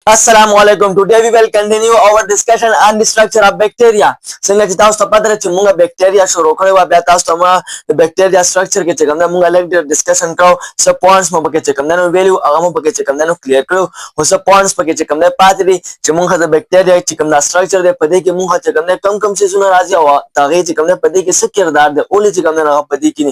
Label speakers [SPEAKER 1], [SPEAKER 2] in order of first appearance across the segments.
[SPEAKER 1] Assalamualaikum. Today we will continue our discussion on the structure of bacteria. څنګه چې تاسو ته پته چې موږ بکټریا شروع کړو او بیا تاسو ته ما د بکټریا structure کې چې کوم موږ لږ ډسکشن کړو څه پوینټس مو پکې چې کوم نو ویلیو هغه مو پکې چې کوم نو کلیر کړو او څه پوینټس پکې چې کوم پاتې دي چې موږ د بکټریا چې کوم structure دی په دې کې موږ چې کوم کم څه زونه راځي او هغه چې کوم په دې کې څه کردار دی اولې چې کوم هغه په دې کې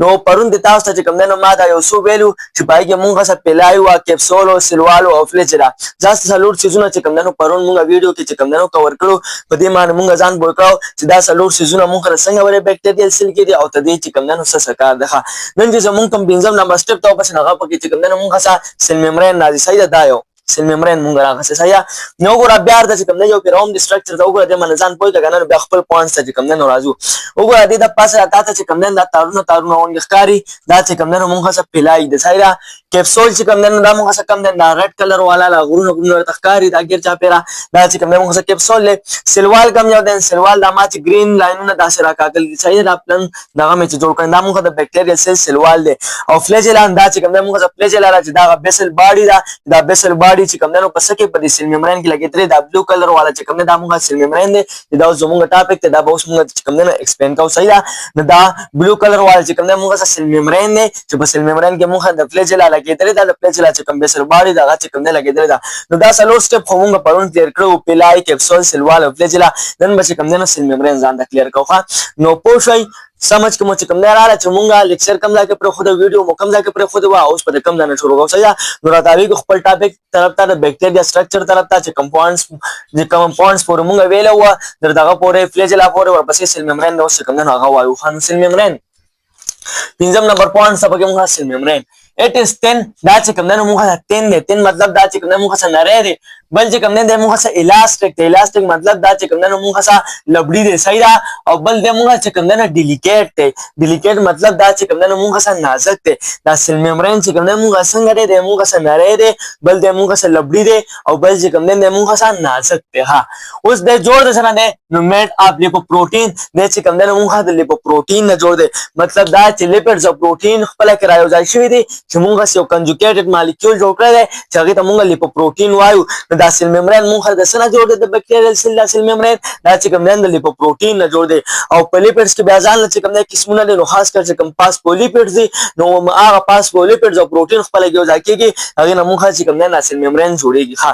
[SPEAKER 1] نو پرون د تاسو ته چې کوم نو ما دا یو څو ویلیو چې پای کې موږ څه پلای او کیپسول او سلوال او فلچرا ځاست سلور سيزونه چې کوم نو پرون موږ ویډیو کې چې کوم نو کور کړو په دې باندې موږ ځان بوکاو چې دا سلور سيزونه موږ څنګه ورې بکټریال سیل کې دي او ته دې چې کوم نو څه کار ده نن چې موږ کوم بنځم نمبر سټپ ته پس هغه پکې چې کوم نو موږ سیل ممبرین راځي صحیح ده یو سیل ممبرین موږ راغسه صحیح نو ګور بیا د کوم یو پیروم د سټرکچر دا وګوره د منځان پوي کنه بیا خپل پوینټس ته کوم نه راځو وګوره د پاسه راته چې کوم نه دا تارونه ونګخکاری دا چې کوم نه موږ څه پلای د صحیح کیپسول چې کوم نه دا موږ څه کوم نه ریډ کلر والا لا غرونه تخکاری دا ګر چا پیرا دا چې کوم موږ څه کیپسول له سلوال کم یو د سلوال د ماچ گرین لاینونه دا سره کاکل صحیح دا پلن دا مې چې جوړ کړم دا موږ د بکټریال سیل سلوال دی او فلیجلان دا چې کوم موږ څه فلیجلا چې دا بیسل باډي دا بیسل باډي چې کوم نو پس کې په دې سیل ممبرین کې لګیدل دا بلو کلر والا چې کوم دا موږ سیل ممبرین دی دا زموږ ټاپک ته دا به اوس موږ چې کوم نه ایکسپلین کوو صحیح دا بلو کلر والا چې کوم موږ سیل ممبرین دی چې په سیل ممبرین کې موږ د فلیجلا لګیدل دا فلیجلا چې کوم بیسل باډي دا چې کوم نه لګیدل دا نو دا سلو سټپ موږ پرون کلیر کړو پلای کیپسول سلوال او فلیجلا نن به کوم نه سیل ممبرین ځان د کلیر کوو نو پوښی سمجھ کوم چې کوم نه رااله چې مونږه لیکچر کم ځای کې پر خو د ویډیو مو کم ځای کې پر خو د وا اوس په کم ځای نه شروع کوو صحیح نو راځي خپل ټاپک طرف ته د بکټریا سټرکچر طرف ته چې کمپاونډز پورې مونږ ویلو دغه پورې فلیجلا پورې ورپسې سیل ممبرین نو څه کوم نه هغه وایو خان سیل ممبرین پنځم نمبر پوینټ سبا کې مونږه سیل ممبرین it is thin دا چې کوم نه مونږه thin دی thin مطلب دا چې کوم نه مونږه نری دی بل چې کوم نه د مونږه الاستیک دی الاستیک مطلب دا چې کوم نه مونږه لبړی دی صحیح دا او بل د مونږه چې کوم نه ډیلیکیټ دی ډیلیکیټ مطلب دا چې کوم نه مونږه نازک دی دا سیل ممبرین چې کوم نه مونږه څنګه دی مونږه نری دی بل د مونږه لبړی دی او بل چې کوم نه مونږه نازک دی ها اوس د جوړ د سره دی نو میډ اپ لیپوپروټین د چې کوم نه مونږه د لیپوپروټین نه جوړ دی مطلب دا چې لیپیډز او پروټین خپل کې رايوځای شوی دی چې مونږه یو کنجوګیټډ مالیکول جوړ کړی دی چې هغه ته مونږ لیپوپروټین وایو دا سیل ممبرین مونږه د سره جوړ دی د بکټریال سیل ممبرین دا چې کوم نه د لیپوپروټین نه جوړ دی او پلیپټس کې بیا ځان چې کوم نه قسمونه دي نو خاص کر چې کوم فاسفولیپټس دي نو هغه فاسفولیپټس او پروټین خپل کې ځای کېږي هغه نه مونږه چې کوم نه سیل ممبرین جوړيږي ها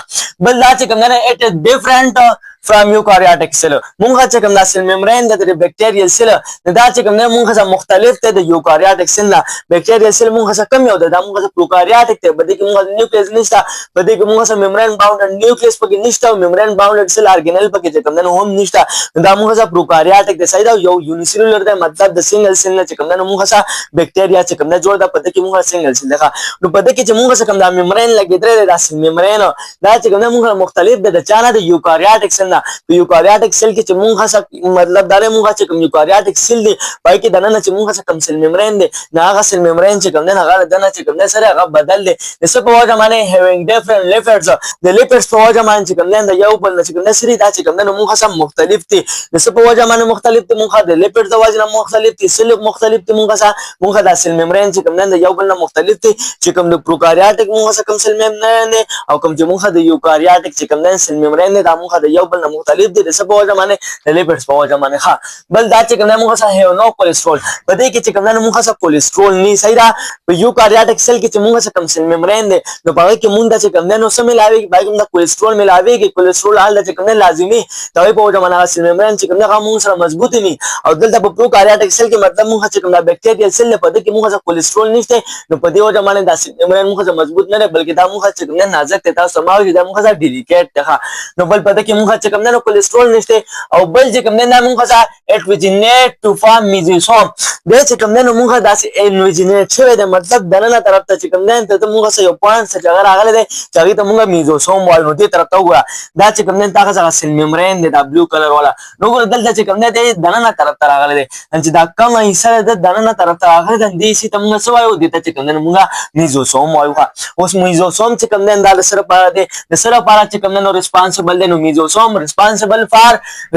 [SPEAKER 1] بل دا چې کوم نه اټ ډیفرنٹ from eukaryotic cell مونږه چې کوم سیل ممبرین د بکټریال سیل دا چې کوم مونږه مختلف ته د یوکاریوټک سیل نه بکټریال سیل مونږه کم یو د مونږه پروکاریوټک ته بده کې مونږه نیوکلیس نشته بده کې مونږه ممبرین باونډ نیوکلیس پکې نشته او ممبرین باونډ سیل ارګینل پکې چې کوم هم نشته دا مونږه پروکاریوټک د سایدا یو یونیسیلولر د مطلب د سنگل سیل نه چې کوم مونږه بکټریا چې کوم جوړ د پده کې مونږه سنگل سیل ده نو پده کې چې مونږه کوم د ممبرین لګیدل د سیل ممبرین دا چې کوم مونږه مختلف د چانه د یوکاریوټک سیل په یوکاریوټک سیل کې چې مونږه مطلب دا مونږه چې کوم یوکاریوټک سیل دی پای کې دنه چې مونږه کوم سیل ممبرین دی نه هغه سیل ممبرین چې کوم نه هغه دنه چې کوم سره هغه بدل دی د څه په وجه باندې هیوینګ ډیفرنٹ لیپټس د لیپټس په وجه باندې چې کوم نه یو بل چې کوم سری دا چې کوم نه مونږه سم مختلف دي د څه په وجه باندې مختلف دي مونږه د لیپټس د وجه مختلف دي سیل مختلف دي مونږه د سیل ممبرین چې کوم نه یو بل مختلف دي چې کوم د پروکاریوټک مونږه کوم سیل ممبرین او کوم چې مونږه د یوکاریوټک چې کوم نه سیل ممبرین دا مونږه د یو بل مختلف دي د څه په وجه باندې د لیپټس په وجه باندې ها بل دا چې کوم نه مونږه هیو نو کولیسټرول په دې کې چې کوم نه مونږه کولیسټرول نه صحیح دا په یوکاریوټک سیل کې چې مونږه کوم سیل ممبرین دی نو په هغه کې مونږه چې کوم نه سم ملاوي باید موږ کولیسټرول ملاوي کې کولیسټرول حال چې کوم نه لازمي دا په وجه باندې سیل ممبرین چې کوم نه مونږ سره مضبوط ني او دلته په پروکاریوټک سیل کې مطلب مونږه چې کوم بکټریال سیل په دې کې مونږه کولیسټرول نشته نو په دې وجه باندې دا سیل ممبرین مونږه مضبوط نه بلکې دا مونږه چې کوم نه نازک ته تاسو سماوي دا مونږه ډیلیکیټ ده نو بل په دې کې مونږه چې کوم نه کولیسټرول نشته او بل چې کوم نه مونږه اټوجینیټ ټو فارم میزوسوم د چې کوم نه مونږه داسې انوجینیټ شوی د مطلب دنه طرف ته چې کوم نه ته مونږه یو پوینټ چې هغه راغلی دی چې هغه ته مونږه میزوسوم وایو نو دې طرف ته وګوره دا چې کوم نه تاسو سیل ممبرین دی دا بلو کلر والا نو ګور دلته چې کوم نه دی دنه طرف ته راغلی دی چې دا کومه حصہ د دنه طرف ته راغلی دی دې چې موږ څه وایو دې ته چې کوم نه مونږه میزوسوم وایو اوس میزوسوم چې کوم نه د سره پاره دی د سره پاره چې کوم نه ریسپانسیبل دی نو میزوسوم responsible for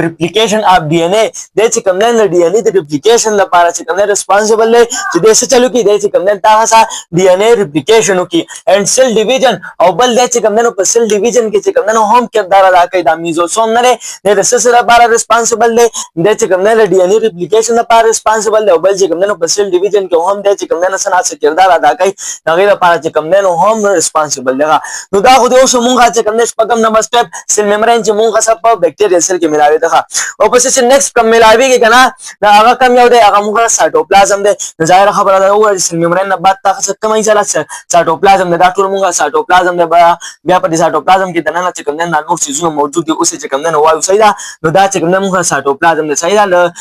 [SPEAKER 1] replication of DNA د چې کوم نه DNA د replication لپاره چې کوم نه responsible دی چې د څه چلو کې دی چې کوم نه تاسو DNA replication وکي and cell division او بل د چې کوم نه په cell division کې چې کوم نه هم کردار ادا کوي د میزوسوم نه د رسس لپاره responsible دی د چې کوم نه DNA replication لپاره responsible دی او بل چې کوم نه په cell division کې هم د چې کوم نه سناسه کردار ادا کوي هغه لپاره چې کوم نه هم responsible دی نو دا خو د اوسه مونږه چې کوم نه شپږم نمبر سټپ سیل ممبرین چې مونږه سب په بکټیریا سیل کې ملاوي ده او پس چې نیکسټ کوم ملاوي کې کنه دا هغه کم یو دی هغه مونږه سایټوپلازم دی ظاهر خبره ده او سیل ممبرین نه بعد تاسو کومه ځله سایټوپلازم دی دا ټول مونږه سایټوپلازم دی بیا په سایټوپلازم کې دنه چې کوم نه نور سيزونه موجود دي اوسه چې کوم نه وایو صحیح ده نو دا چې کوم نه مونږه سایټوپلازم دی صحیح ده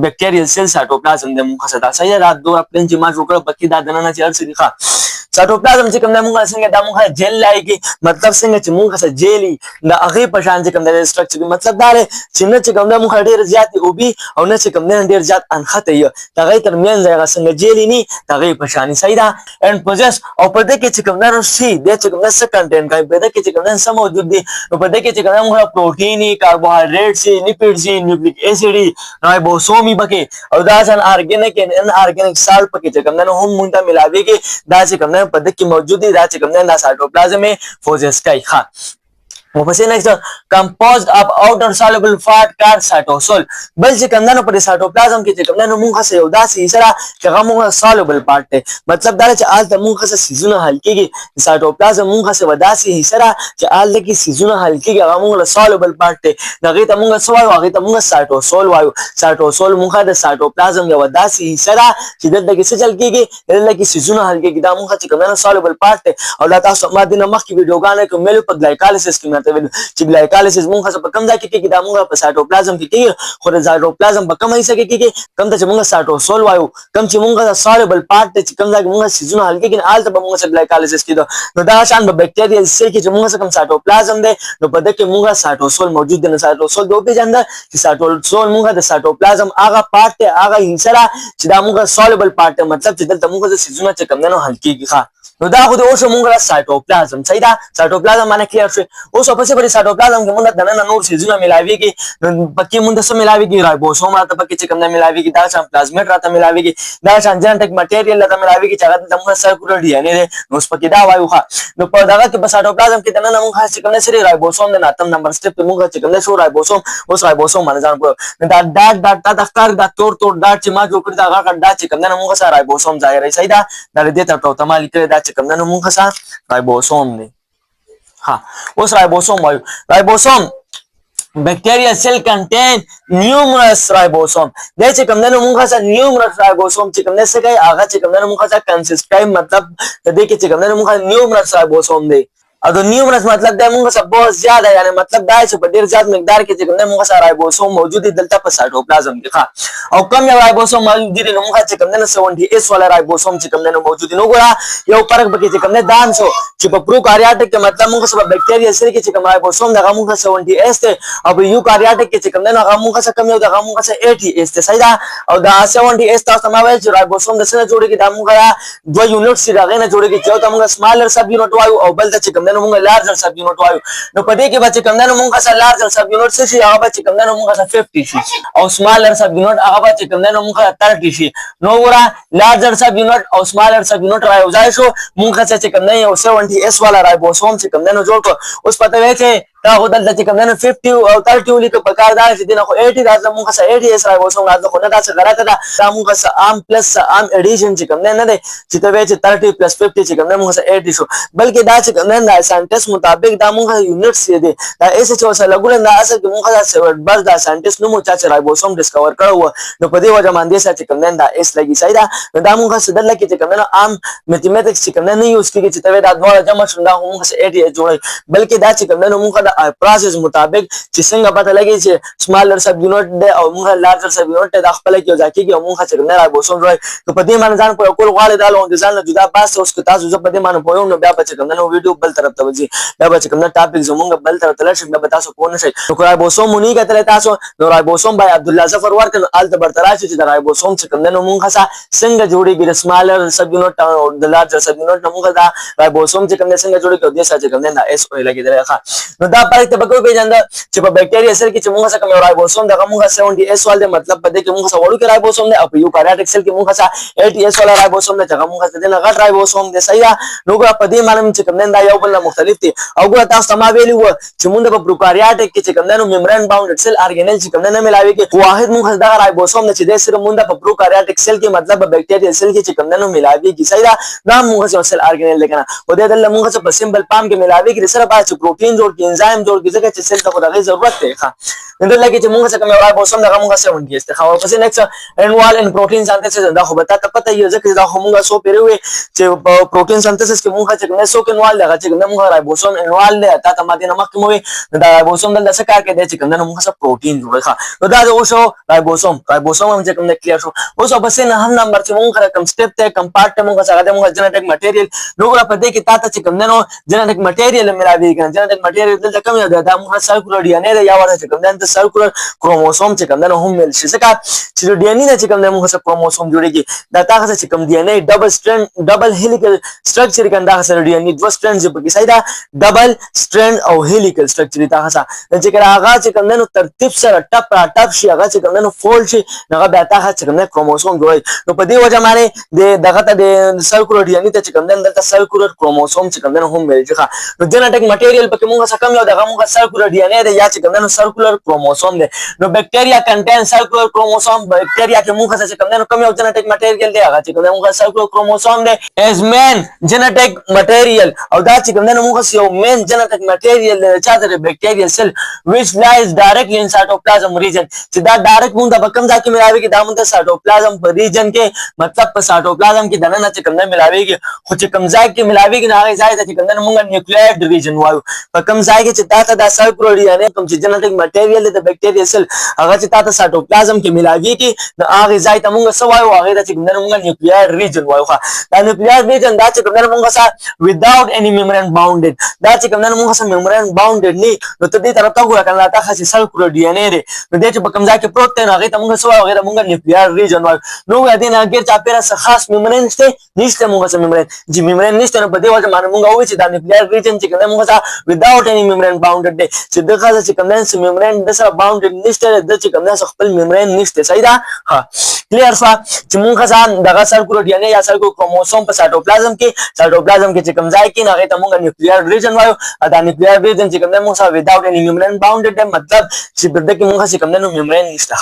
[SPEAKER 1] بکټیریا سیل سایټوپلازم دی مونږه صدا صحیح ده دوه پلن چې ما جوړ کړ پکې دا دنه چې ارسي ښه سایټوپلازم چې کوم نه مونږه څنګه دا مونږه جیل لایږي مطلب څنګه چې مونږه سره جیلی دا هغه په شان چې کوم د سټرکچر مطلب دا چې نه چې کوم د مونږه ډیر زیات او بي او نه چې کوم نه ډیر زیات انخته یو دا غي ترمنځ هغه څنګه جیلی ني دا غي په شان صحیح ده and possess او په دې کې چې کوم نه شي د چې کوم نه څه کنټینټ کوي په دې کې چې کوم نه سم موجود دي او په دې کې چې کوم مونږه پروتین کاربوهایډریټ سي لیپیډ سي نیوکلیک اسید رایبوسوم بکې او دا ځان ارګینیک ان ارګینیک سالټ پکې چې کوم نه هم مونږ ته ملاويږي دا چې کوم نه په دې کې موجود دي دا چې کوم نه سایټوپلازم فوزس کوي ښه وپسې نیکسټ composed of outer soluble fat called cytosol بل چې کوم نه په سایټوپلازم کې چې کوم نه مونږه سه یو داسې سره چې هغه مونږه soluble part دی مطلب دا چې آل ته مونږه سه سيزونه حل کېږي سایټوپلازم مونږه سه وداسې سره چې آل کې سيزونه حل کېږي هغه مونږه soluble part دی دغه ته مونږه سوال هغه ته مونږه سایټوسول وایو سایټوسول مونږه د سایټوپلازم یو داسې سره چې دلته کې څه چل کېږي دلته کې سيزونه حل کېږي دا مونږه چې کوم نه soluble part دی او دا تاسو ما دینه مخکې ویډیوګانې کومل په گلایکالیسس کې چې گلایکالیسس مونږه په کوم ځای کې کېږي دا مونږه په سایټوپلازم کې کېږي خو د سایټوپلازم په کوم حصہ کې کېږي کوم ته چې مونږه سایټوسول وایو کوم چې مونږه سولبل پارت چې کوم ځای کې مونږه سيزونه حل کېږي آلته به مونږه گلایکالیسس کېږي نو دا شان په بکټیریا سیل کې چې مونږه کوم سایټوپلازم دی نو په دې کې مونږه سایټوسول موجود دی نو سایټوسول دوه پیژندل چې سایټوسول مونږه د سایټوپلازم هغه پارت دی هغه حصہ چې دا مونږه سولبل پارت مطلب چې دلته مونږه سيزونه چې کوم نه حل کېږي نو دا خو د اوسه مونږه سایټوپلازم صحیح ده سایټوپلازم معنی کلیئر شو اوس په څه په سایټوپلازم کې مونږ د نن نور سيزونه ملاويږي پکې مونږ سره ملاويږي رایبوسوم راته پکې چې کوم نه ملاويږي دا شان پلازمیډ راته ملاويږي دا شان جنټیک مټیریل راته ملاويږي چې هغه د مونږ سرکولر ډي ان اي نو اوس پکې دا وایو ښه نو په دغه کې په سایټوپلازم کې د نن مونږه چې کوم نه سری رایبوسوم د اتم نمبر سټپ مونږه چې کوم نه شو رایبوسوم اوس رایبوسوم باندې ځان کو دا ډاټ د ښکار دا تور ډاټ چې ما جوړ کړی دا هغه ډاټ چې کوم نه مونږه سره رایبوسوم ظاهر صحیح ده دا دې ته توتما لیکل دا چې کوم نه مونږه राइबोसोम ने हाँ उस राइबोसोम वायु ribosome bacteria cell contain numerous ribosome they چې کوم نه مونږه سره numerous ribosome چې کوم نه څه کوي هغه چې کوم نه مونږه سره consistent مطلب دې کې چې کوم نه مونږه numerous ribosome دی او د نیومرس مطلب د مونږ سره بہت زیاده یعنی مطلب دا چې په ډیر زیات مقدار کې چې کوم مونږ سره رایبوسوم موجود دي دلته په سایټوپلازم کې ښه او کم یو رایبوسوم موجود دي نو مونږ چې کوم نه 70s والا رایبوسوم چې کوم نه موجود دي نو ګورا یو فرق بکی چې کوم نه دان شو چې په پروکاریاټک کې مطلب مونږ سره بکټیریا سره کې چې کوم رایبوسوم دغه مونږ 70s ته او په یوکاریاټک کې چې کوم نه هغه مونږ سره کم یو دغه مونږ سره 80s ته صحیح ده او دا 70s تاسو ما وایي چې رایبوسوم د سره جوړیږي دا مونږه دوه یونټ سره غنه جوړیږي چې یو مونږ سمالر سب یونټ وایو او بل چې کوم نه مونږ لارجر سب یونټ وایو نو په دې کې به چې کوم نه مونږه سره لارجر سب یونټ څه شي هغه به چې کوم نه مونږه سره 50 شي او سمالر سب یونټ هغه به چې کوم نه مونږه 30 شي نو ورا لارجر سب یونټ او سمالر سب یونټ راوځي شو مونږه چې کوم نه یو 70s والا رایبوسوم چې کوم نه جوړ کو اوس پته وای چې دا هدل چې کوم نه 50 او 30 لیک په کار دا چې دغه خو 80 راځه مونږه سره 80s رایبوسوم راځه خو نه دا څه غلطه ده دا مونږه سره ام پلس ام اډیشن چې کوم نه دی چې ته وای چې 30 پلس 50 چې کوم نه مونږه سره 80 شو بلکې دا چې کوم نه ساينټس مطابق دا مونږه یونټس دي دا ایسه چې وسه لګول دا اصل کې مونږه سره بس دا ساينټس نو مو چې رایبوسوم ډیسکور کړو نو په دې وجه باندې چې کوم نه دا اس لګي صحیح ده دا مونږه سره دلته چې کوم نه ام میتھمیټکس چې کوم نه یوز کیږي چې ته دا دوه جمع شون دا مونږه سره 80 جوړي بلکې دا چې کوم نه مونږه د پروسس مطابق چې څنګه پته لګي چې سمالر سب یونټ دی او موږ لارجر سب یونټ د خپل کې ځکه کې موږ چې نه رایبوسوم راي نو په دې باندې ځان په کول غواړي دا لون ځان له جدا پاس اوس که تاسو زه په دې باندې پوهیږم نو بیا به کوم نو ویډیو بل طرف ته وځي بیا به کوم ټاپک زموږ بل طرف ته لشي بیا به تاسو پوه نشئ نو رایبوسوم مونږ کتل تاسو نو رایبوسوم بای عبد الله ظفر ورته آلته برتراشي چې د رایبوسوم چې کوم نو موږ څنګه جوړیږي د سمالر سب یونټ او د لارجر سب یونټ موږ دا رایبوسوم چې کوم څنګه جوړیږي د دې سره کوم نه اس او لګیدل ښه نو دا فرق ته به پیژند چې په بکټیریا سیل کې چې موږ څه کوم رایبوسوم دغه موږ 70s وال دی مطلب په دې کې موږ څه وړو کې رایبوسوم دی او په یوکاریوټیک سیل کې موږ څه 80s وال رایبوسوم دی چې موږ څه دغه غټ رایبوسوم دی صحیح نو په دې معنی چې کوم دا یو بل مختلف دي او ګور تاسو ما ویلی و چې موږ په پروکاریوټیک کې چې کوم نو ممبرین باوندډ سیل ارګانیل چې کوم نه ملاوي کې واحد موږ دغه رایبوسوم چې د سره موږ په پروکاریوټیک سیل کې مطلب بکټیریا سیل کې چې کوم نه ملاوي کې صحیح دا موږ سیل ارګانیل لګنه او د دې موږ په سیمبل پام کې ملاوي کې سره با چې پروتین جوړ کې انزایم جوړ کې ځکه چې سیل ته دغه ضرورت دی ښه نن لکه چې موږ څه کوم رایبوسوم دغه موږ 70 است خو پس نیکسټ انوال ان پروتین سنتھسس دا خو به تاسو پته یو ځکه دا خو موږ سو پیروي چې پروتین سنتھسس کې موږ چې کوم سو کې انوال دغه چې موږ رایبوسوم انوال له تاسو ماده نمک موي دا رایبوسوم دلته څه کار کوي چې کوم موږ څه پروتین جوړوي ښه نو دا او شو رایبوسوم هم چې کوم کلیئر شو اوس په نه هم نمبر چې موږ کوم سټپ ته کمپارټ موږ څنګه موږ جنټیک مټیریل نو په دې کې تاسو چې کوم نو جنټیک مټیریل ملاوي کنه جنټیک مټیریل دلته کوم یو دا موږ سرکولر ډي ان اے یا ورته چې کوم د سرکولر کروموسوم چې کوم هم مل شي ځکه چې ډي ان اے چې کوم موږ څه کروموسوم جوړيږي دا تاسو چې کوم ډي ان اے ډبل سټرینډ ډبل هیلیکل سټرکچر کنده سره ډي ان اے دوه سټرینډز په کې سیدا ډبل سټرینډ او هیلیکل سټرکچر تاسو چې کله هغه چې کوم نو ترتیب سره ټپ شي هغه چې کوم نو فولډ شي هغه بیا تاسو چې کوم کروموسوم جوړي نو په دې وجه باندې دغه ته د سرکولر ډي ان اے ته چې کوم دلته سرکولر کروموسوم چې کوم هم مل شي نو جنټیک مټیریل پکې موږ څه کم یو دغه موږ سرکولر ډي ان اے یا چې کوم نو سرکولر کروموسوم دی نو بکټیریا کنټین سرکولر کروموسوم بکټیریا کې موږ څه کوم نو کم یو جنټیک مټیریل دی هغه چې کوم موږ سرکولر کروموسوم دی از مین جنټیک مټیریل او دا چې کوم نو موږ یو مین جنټیک مټیریل چې د بکټیریا سیل which lies directly in cytoplasm region چې دا ډایرکټ موږ د کوم ځای کې ملاوي کې دا موږ د سایټوپلازم په ریجن کې مطلب په سایټوپلازم کې دنه چې کوم نه ملاوي کې خو چې کوم ځای کې ملاوي کې هغه ځای ته چې کوم نه موږ نیوکلیوټایډ ریجن وایو په کوم ځای کې چې تاسو د سرکولر ډي ان اے کوم چې جنټیک مټیریل د بکټیریا سیل هغه چې تاسو سایټوپلازم کې ملاوي کې د هغه ځای ته موږ څه وایو هغه چې کوم نه موږ نیوکلیوټایډ ریجن وایو دا نیوکلیوټایډ ریجن دا چې کوم نه موږ سره without any membrane bounded دا چې کوم نه موږ سره membrane bounded نه نو ته دې طرف ته ګورې کنه تاسو چې سرکولر ډي ان اے نو دې چې په کوم ځای کې پروت دی هغه ته موږ څه وایو هغه موږ نیوکلیوټایډ ریجن وایو نو دې نه غیر چا پیرا خاص membrane نشته موږ سره membrane چې membrane نشته نو په دې وجه باندې موږ وایو چې دا نیوکلیوټایډ ریجن چې کوم موږ سره without any membrane bounded دی چې دغه چې کوم نه membrane د سره bounded نشته د چې کوم نه خپل membrane نشته صحیح ده ها کلیئر شو چې موږ ځان دغه سرکولر ډي ان اے یا سرکولر کروموسوم په سایټوپلازم کې چې کوم ځای کې هغه ته موږ نیوکلیوټایډ ریجن وایو دا نیوکلیوټایډ ریجن چې کوم نه موږ سره without any membrane bounded دی مطلب چې په دې کې موږ چې کوم نه membrane نشته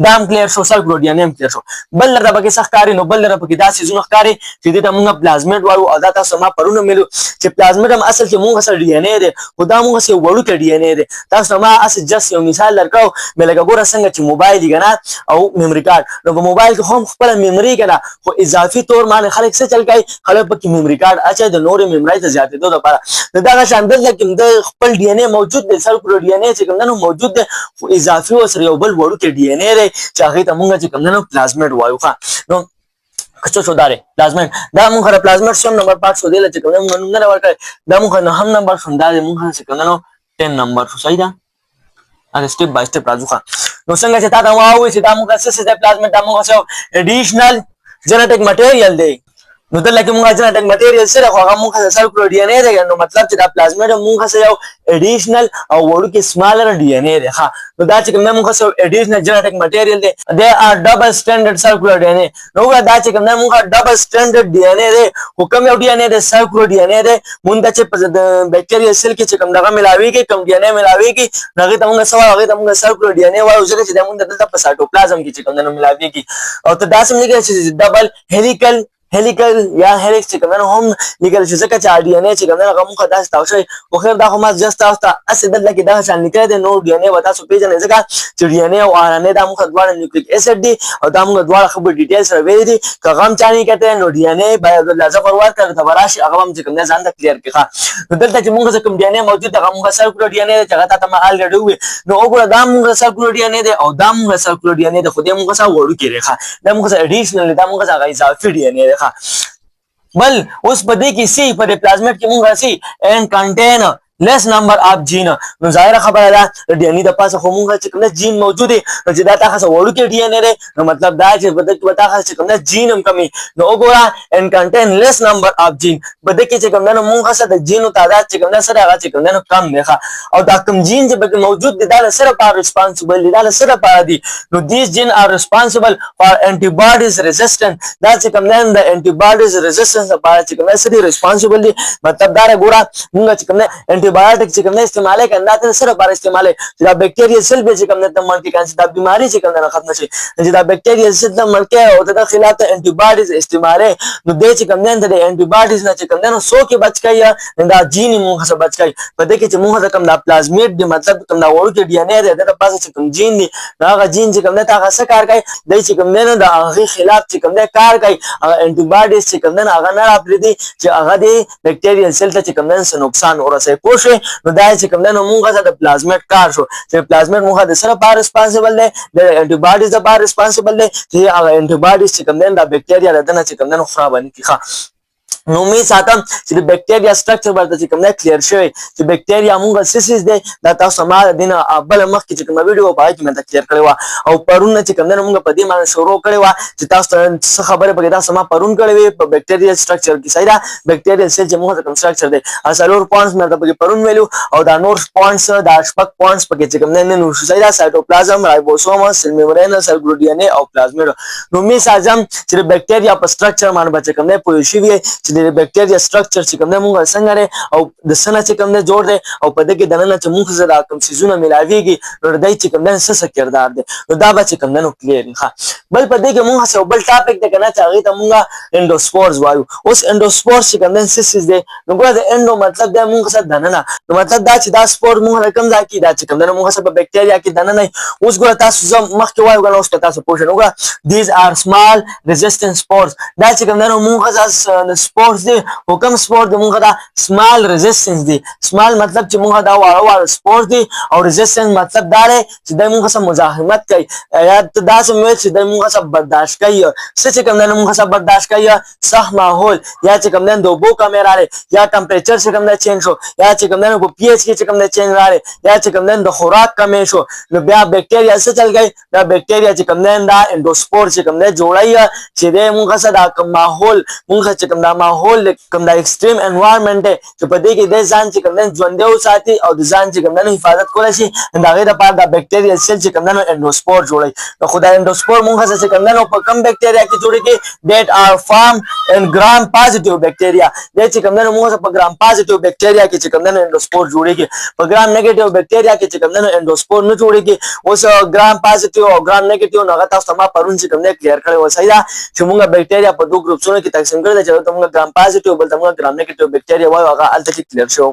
[SPEAKER 1] دا هم کلیئر شو سرکولر ډي ان اے کلیئر شو بل لرته پکې ښکاری نو بل لرته پکې دا سيزونه ښکاری چې دې ته موږ پلازمیډ وایو او دا تاسو ما پرونه ملو چې پلازمیډ هم اصل کې موږ سره ډي ان اے دی خو دا موږ سره وړو کې ډي ان اے دی تاسو ما اصل جس یو مثال درکاو مې لکه ګوره څنګه چې موبایل دی کنه او میموري کارت نو په موبایل کې هم خپل میموري کنه خو اضافي تور باندې خلک څه چل کوي خلک پکې میموري کارت اچي د نورې میموري ته زیاتېدو لپاره دا شاندل کې د خپل ډي ان اے موجود دی سرکولر ډي ان اے چې کوم نه موجود دی خو اضافي وسره یو بل وړو کې ډي ان اے دی چې هغه ته موږ چې کوم نه پلازمیډ وایو نو کچو شو داره پلازمیډ دا موږ سره پلازمیډ سم نمبر پارت شو دی چې کوم نه ورکړي دا موږ نه هم نمبر شوم دا موږ چې کوم نه 10 نمبر شو صحیح ده اګه سټپ بای سټپ راځو نو څنګه چې تاسو واوي چې دا موږ څه څه پلازمیډ دا موږ څه اډیشنل جنټیک مټیریل دی نو دلته موږ جنټیک مټیریل سره هغه موږ سرکولر ډي ان اے دی نو مطلب چې دا پلازمیډ موږ سره یو اډیشنل او وړو کې سمالر ډي ان اے دی ها نو دا چې کوم موږ سره اډیشنل جنټیک مټیریل دی دے ار ډبل سټانډرډ سرکولر ډي ان اے نو دا چې کوم موږ ډبل سټانډرډ ډي ان اے دی حکم یو ډي ان اے دی سرکولر ډي ان اے دی مونږ چې په بکټیریا سیل کې چې کوم دغه ملاوي کې کوم ډي ان اے ملاوي کې هغه ته موږ سوا هغه ته موږ سرکولر ډي ان اے وایو ځکه چې دا موږ دلته په سایټوپلازم کې چې کوم نه ملاوي کې او ته دا سم لګي چې ډبل هلیکل یا هلیکس چې کوم هم لیکل چې ځکه چې ډي ان اے چې کوم هغه موږ داسې تاسو خو خیر دا خو ما جست تاسو ته اسې دلته کې دا شان لیکل دي نو ډي ان اے وتا سو پیژنې ځکه چې ډي ان اے او ار ان اے دا موږ دواړه نیوکلیک اسید دي او دا موږ دواړه خبر ډیټیل سره ویلي دي که غم چاني کته نو ډي ان اے باید لازم ورور کړه ته وراشي هغه هم چې کوم ځان ته کلیر کړه نو دلته چې موږ کوم ډي ان اے موجود هغه موږ سرکولر ډي ان اے چې هغه ته ما الریډي وي نو وګوره دا موږ سرکولر ډي ان اے او دا موږ سرکولر ډي ان اے د خو دې موږ سره وړو کې ریخه دا موږ سره اډیشنل دا موږ سره اضافي ډي ان اے ریخه بل اوس په دې کې سی په پلازمیډ کې موږ راسي and contain less number of gene نو ظاهره خبره ده د ډي ان اي د پاسه خو مونږ چې کوم جین موجود دي نو چې دا تاسو وړو کې ډي ان اي نو مطلب دا چې بده کې تاسو چې کوم جین هم کمی نو وګوره ان contain less number of gene بده کې چې کوم نو مونږ سره د جینو تعداد چې کوم سره هغه چې کوم نو کم دی او دا کوم جین چې بده موجود دي دا سره پر responsible دي دا سره پر دي نو these gene are responsible for antibodies resistant دا چې کوم نه د antibodies resistance لپاره چې کوم سره responsible دي مطلب دا ګوره مونږ چې کوم انټي بایوټیک چې کوم استعمال کوي دا تر سره پر استعمال چې دا بکټیریا سیل به چې کوم نه تمل کې کانسي دا بیماری چې کوم نه ختم شي چې دا بکټیریا سیل د ملکه او د خلاف انټي بایوټیک استعمال نو د چې کوم نه د انټي بایوټیک نه چې کوم نه سو کې بچ کایي دا جین مونږ څخه بچ کایي په دې کې چې مونږ کوم دا پلازمیډ دی مطلب کوم دا وړو کې ډي ان اي د پاسه چې کوم جین دی هغه جین چې کوم نه تاسو څه کار کوي د چې کوم نه د هغه خلاف چې کوم نه کار کوي انټي بایوټیک چې کوم نه هغه نه راپریدي چې هغه د بکټیریا سیل ته چې کوم نه نقصان ورسوي پوه نو دا چې کوم نو مونږه د پلازمیډ کار شو چې پلازمیډ مونږه د سره پر ریسپانسیبل دی د انټي بایوټیک لپاره ریسپانسیبل دی چې هغه انټي بایوټیک چې کوم نه د بکټیریا لدنه چې کوم نه خراب نه کیخه نو می ساتم چې د بکټیریا سټرکچر ورته چې کوم نه کلیر شوی چې بکټیریا مونږه سیسیس دی دا تاسو ما دینه بل مخ کې چې کوم ویډیو پای کې مې کلیر کړی و او پرونه چې کوم نه مونږه په دې باندې شروع کړی و چې تاسو څه خبره پکې تاسو ما پرون کړی وي په بکټیریا سټرکچر کې صحیح ده بکټیریا سیل چې مونږه کوم سټرکچر دی اصلور پوینټس مې پکې پرون ویلو او دا نور پوینټس دا شپږ پوینټس پکې چې کوم نه نو صحیح ده سایټوپلازم رایبوسوم سیل میمبرین سیل ګلو ډي ان اي او پلازمیډ نو می ساجم چې بکټیریا په سټرکچر باندې بچ کوم نه پوه شي چې د بکټیریا سټرکچر چې کوم نه مونږ څنګه لري او د سنه چې کوم نه جوړ دی او په دې کې دنه چې مونږ سره کوم سيزونه ملاويږي نو دای چې کوم نه څه کردار دی نو دا به چې کوم نه کلیر ښه بل په دې کې مونږ څه بل ټاپک دی کنه چې هغه ته مونږ انډوسپورز وایو اوس انډوسپورز چې کوم نه سیسز دی نو ګوره د انډو مطلب دی مونږ سره دنه نه نو مطلب دا چې دا سپور مونږ رقم ځای کې دا چې کوم نه مونږ سره بکټیریا کې دنه نه اوس ګوره تاسو زم مخکې وایو غواړم اوس تاسو پوښتنه وکړه these are small resistant spores دا چې کوم نه مونږ سره سپورز دی حکم سپور د مونږه دا سمال ریزिस्टेंस دی سمال مطلب چې مونږه دا واړه سپور دی او ریزिस्टेंस مطلب دا دی چې د مونږه سره مزاحمت کوي یا دا سموي چې د مونږه سره برداشت کوي څه چې کوم نه مونږه سره برداشت کوي صح ماحول یا چې کوم نه دوبو کیمرا لري یا ټمپریچر چې کوم نه چینج شو یا چې کوم نه په پی ایچ کې چې کوم نه چینج راځي یا چې کوم نه د خوراک کمې شو نو بیا بکټیریا څه چل گئی دا بکټیریا چې کوم نه دا انډوسپور چې کوم نه جوړای چې د مونږه سره دا ماحول مونږه چې کوم دا ماحول کوم دا ایکستریم انوایرنمنت چې په دې کې د ځان چې کوم نه ژوند او ساتي او د ځان چې کوم نه حفاظت کولای شي دا غي د پاره د بکټیریا سیل چې کوم نه انډوسپور جوړي نو خدای انډوسپور مونږه چې کوم نه په کم بکټیریا کې جوړيږي that are formed in gram positive bacteria د چې کوم نه مونږه په gram positive bacteria کې چې کوم نه انډوسپور جوړيږي په gram negative bacteria کې چې کوم نه انډوسپور نه جوړيږي اوس gram positive او gram negative نو هغه تاسو ما پرون چې کوم نه کلیر کړی و صحیح چې مونږه بکټیریا په دوه ګروپونو کې تقسیم کړل چې مونږه gram positive بل مونږه gram negative bacteria وایو هغه الته کې کلیر شو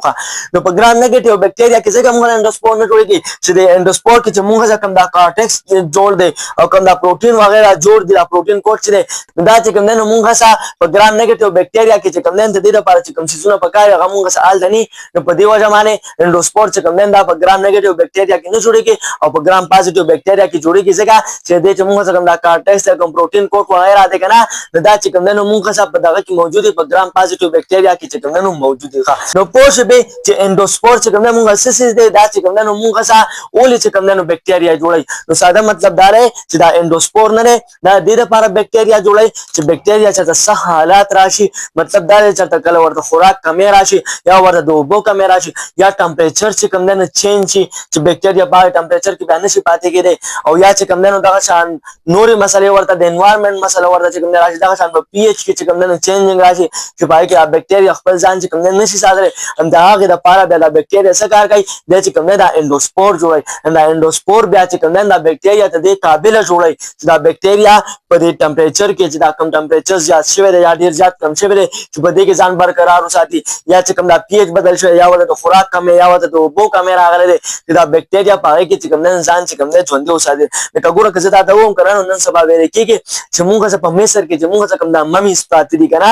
[SPEAKER 1] نو په gram negative bacteria کې څنګه مونږه انډوسپور نه جوړيږي چې د انډوسپور کې چې مونږه کوم دا کارټکس جوړ دی او کوم دا پروتین وغیرہ جوړ دی دا پروتین کوټ چې دا چې کوم نه مونږه سره په gram negative bacteria کې چې کوم نه د دې لپاره چې کوم سيزونه پکای هغه مونږه سره ال دني نو په دې وجه باندې انډوسپور چې کوم نه دا په gram negative bacteria کې نه جوړيږي او په gram positive bacteria کې جوړيږي ځکه چې دې چې مونږه کوم دا کارټکس کوم پروتین کوټ وغیرہ دی کنه دا چې کوم نه مونږه سره په دغه کې موجود دی په gram positive bacteria کې چې کوم نه موجود دی نو پوه به چې انډوسپور چې کوم نه مونږه سیسز دی دا چې کوم نه مونږه سره اول چې کوم نه بکټیریا جوړي نو ساده مطلب دا دی چې دا انډوسپور نه دی دا د دې لپاره بکټیریا جوړي چې بکټیریا چې صح حالات راشي مطلب دا چې کله ورته خوراک کمې راشي یا ورته د اوبو کمې راشي یا ټمپریچر چې کوم نه چینج شي چې بکټیریا په ټمپریچر کې باندې شي پاتې کېږي او یا چې کوم نه دغه شان نوري مسلې ورته د انوایرنمنت مسله ورته چې کوم نه راشي دغه شان په پی ایچ کې چې کوم نه چینجینګ راشي چې پای کې بکټیریا خپل ځان چې کوم نه نشي ساتلی هم دا هغه د لپاره د بکټیریا څه کار کوي د چې کوم نه دا انډوسپور جوړي دا انډوسپور بیا چې کوم نه دا بکټیریا ته د قابل جوړي چې دا بکټیریا په دې ټمپریچر کې چې دا کم ټمپریچر زیات شوی دی یا ډیر زیات کم شوی دی چې په دې کې ځان برقرار وساتي یا چې کوم دا پی ایچ بدل شوی یا ورته خوراک کم یا ورته د اوبو کم راغلی دی چې دا بکټیریا په هغه کې چې کوم نه ځان چې کوم نه ژوندی وساتي لکه ګوره که زه دا ته ووایم که نه نن سبا ویل کېږي چې مونږ په مصر کې چې مونږ کوم دا ممیز پراته دي که نه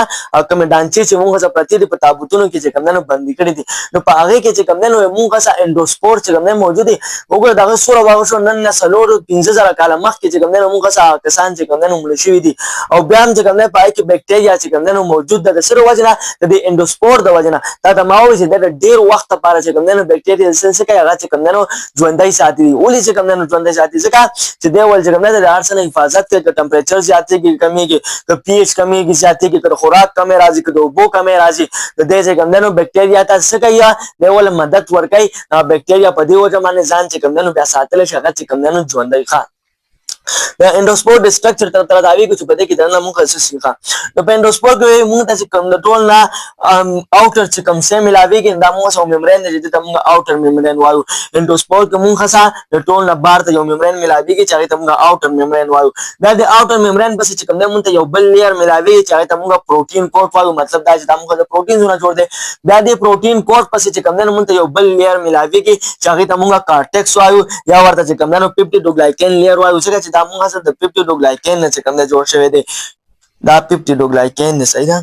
[SPEAKER 1] کوم ډانچې چې مونږ څه پرتی دي په تابوتونو کې چې کمندنو بندي کړي دي نو په هغه کې چې کمندنو مونږ څه اندوسپور چې کمندنو موجود دي وګوره دغه سوره واغ شو نن سلور 15000 کال مخکې چې کمندنو مونږ څه کسان چې کمندنو مړ شوي دي او بیا هم چې کمندنو پای کې بکټریا چې کمندنو موجود ده د سره وجنه د اندوسپور د وجنه دا د ماوي چې د ډیر وخت لپاره چې کمندنو بکټریا سنس کوي هغه چې کمندنو ژوندۍ ساتي ولې چې کمندنو ژوندۍ ساتي ځکه چې دی ول چې کمندنو د هر څه نه حفاظت کوي چې ټمپریچر زیاتېږي کمیږي که پی ایچ کمیږي زیاتېږي که خوراک کمې راځي که د اوبو کمې راځي د دې چې کمندنو بکټریا ته څه کوي دی ول مدد ورکوي بکټریا په دې وجه باندې ځان چې کمندنو بیا ساتل شي هغه چې کمندنو ژوندۍ ښه د اندوسپور د سټرکچر تر داوی کو چې په دې کې دنه موږ څه سیخه نو په اندوسپور کې موږ ته کوم د ټول نه اوټر چې کوم سه ملاویږي دا موږ سو ممبرین دي چې موږ اوټر ممبرین وایو اندوسپور کې موږ خاصه د ټول نه بار ته یو ممبرین ملاویږي چې هغه موږ اوټر ممبرین وایو دا د اوټر ممبرین پس چې کوم د موږ ته یو بل لیر ملاویږي چې هغه موږ پروتین کوټ وایو مطلب دا چې موږ د پروتین زونه جوړ دي دا د پروتین کوټ پس چې کوم د موږ ته یو بل لیر ملاویږي چې هغه موږ کارټیکس وایو یا ورته چې کوم د پیپټیډوګلایکین لیر وایو چې دا موږ د پیپټیډوګلایکین نه چې کوم د جوړ شوی دی دا پیپټیډوګلایکین نه صحیح ده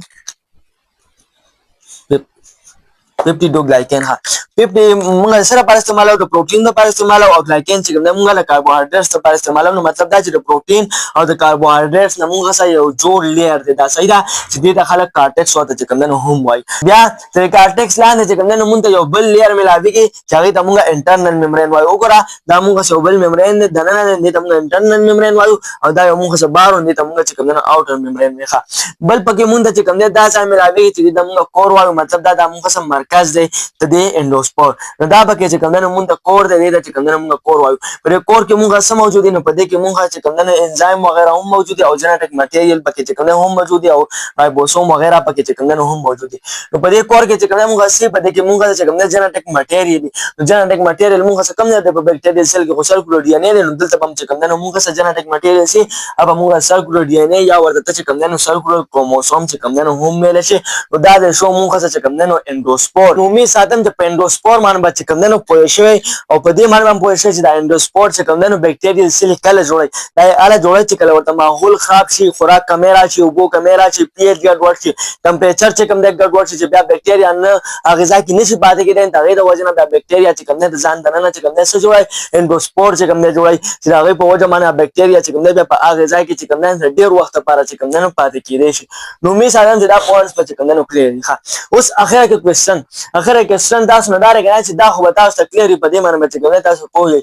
[SPEAKER 1] پیپټیډوګلایکین ها پیپټی موږ سره پر استعمالو د پروتین لپاره استعمالو او ګلایکین چې کوم موږ له کاربوهایډریټس لپاره استعمالو نو مطلب دا چې د پروتین او د کاربوهایډریټس نه موږ سره یو جوړ لیر دی دا صحیح ده چې دې د خلک کارټیکس وته چې کوم نه هم وای بیا د کارټیکس لاندې چې کوم نه موږ یو بل لیر ملاویږي چې هغه ته موږ انټرنل ممبرین وایو وګوره دا موږ یو بل ممبرین د نه دې ته موږ انټرنل ممبرین وایو او دا یو موږ سره بارو دې ته موږ چې کوم نه اوټر ممبرین وایو بل پکې موږ چې کوم دا ځای ملاویږي چې د موږ کور وایو مطلب دا د موږ سره مرکز دی ته د اندوسپور نو دا پکې چې کوم نه موږ کور دی د چې کوم نه موږ کور وایو پر کور کې موږ سم موجود دي نو په دې کې موږ چې کوم نه انزایم وغیرہ هم موجود دي او جنټیک مټیریل پکې چې کوم نه هم موجود دي او رایبوسوم وغیرہ پکې چې کوم نه هم موجود دي نو په دې کور کې چې کوم نه موږ سي په دې کې موږ چې کوم نه جنټیک مټیریل نو جنټیک مټیریل موږ څه کم نه د بکټیریل سیل کې خو سرکولر ډي ان اے نو دلته هم چې کوم نه موږ څه جنټیک مټیریل سي اب موږ سرکولر ډي ان اے یا ورته چې کوم نه سرکولر کروموسوم چې کوم نه هم مل شي نو دا د شو موږ څه کوم نه اندوسپور نو می ساتم د اندوسپور باندې چې کوم نه پوه شوی او په دې باندې پوه شوی چې د اندوسپور چې کوم نه بکټیریل سیل کله جوړي دا اله جوړي چې کله ورته ماحول خراب شي خوراک کمیرا شي اوبو کمیرا شي پی ایچ ګډوډ شي ټمپریچر چې کوم د ګډوډ شي چې بیا بکټیریا نه غذا کې نشي پاتې کېدای دا غي د وجه نه د بکټیریا چې کوم نه ځان دننه چې کوم نه څه جوړي اندوسپور چې کوم نه جوړي چې دا غي په وجه باندې بکټیریا چې کوم نه په غذا کې چې کوم نه ډیر وخت لپاره چې کوم نه پاتې کېدای شي نو می ساده دا پوینټس په چې کوم نه کلیئر ښه اوس اخره کې کوېسچن تاسو نه داري چې دا خو تاسو ته کلیئر په دې باندې چې کوم تاسو پوهی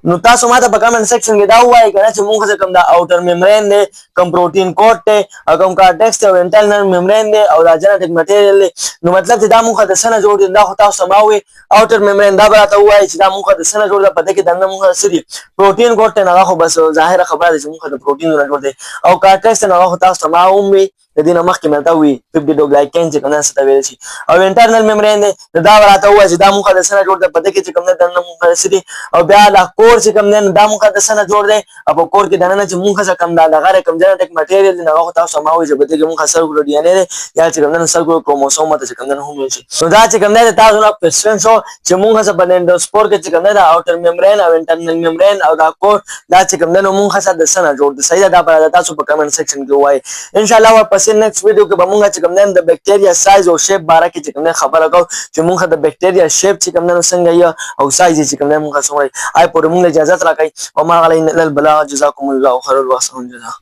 [SPEAKER 1] نو تاسو ماته په کمنټ سیکشن کې دا وایي کنه چې موږ څه کوم دا اوټر ممبرین دی کوم پروتین کوټ دی او کوم کارټیکس او انټرنل ممبرین دی او دا جنټیک مټیریل دی نو مطلب چې دا موږ د سنه جوړ دي دا خو تاسو سماوي اوټر ممبرین دا راته وایي چې دا موږ د سنه جوړ ده په دې کې دنه موږ سړي پروتین کوټ نه خو بس ظاهره خبره ده چې موږ د پروتین نه جوړ دي او کارټیکس نه خو تاسو سماوي د دې نه مخکې مې تا وی پیپټیډوګلایکین چې کوم څه ته ویل شي او انټرنل ممبرین دی دا راته وایي چې دا موږ د سنه جوړ ده په دې کې چې کوم دنه موږ سړي او بیا دا کور چې کوم نه دا موږ د سنه جوړ دی او په کور کې دنه چې موږ څه کوم دا لغه کوم جنټیک مټیریل نه هغه تاسو سماوي چې په دې کې موږ سرکولر ډي ان اے یا چې کوم نه سرکولر کروموسوم ته چې کوم نه هم شي نو دا چې کوم نه تاسو نه کوېسچن شو چې موږ څه په اندوسپور کې چې کوم نه دا اوټر ممبرین او انټرنل ممبرین او دا کور دا چې کوم نه موږ څه د سنه جوړ دی صحیح دا پر تاسو په کمنټ سیکشن کې وایي ان شاء الله ورپسې نیکسټ ویډیو کې موږ چې کوم نه د بکټیریا سایز او شیپ باره کې چې کوم نه خبره کوو چې موږ د بکټیریا شیپ چې کوم نه څنګه یا او سایز چې کوم نه موږ سموي آی پورې موږ اجازه راکړئ او ما علی البلاغ جزاکم الله خیر الواسعون جزاک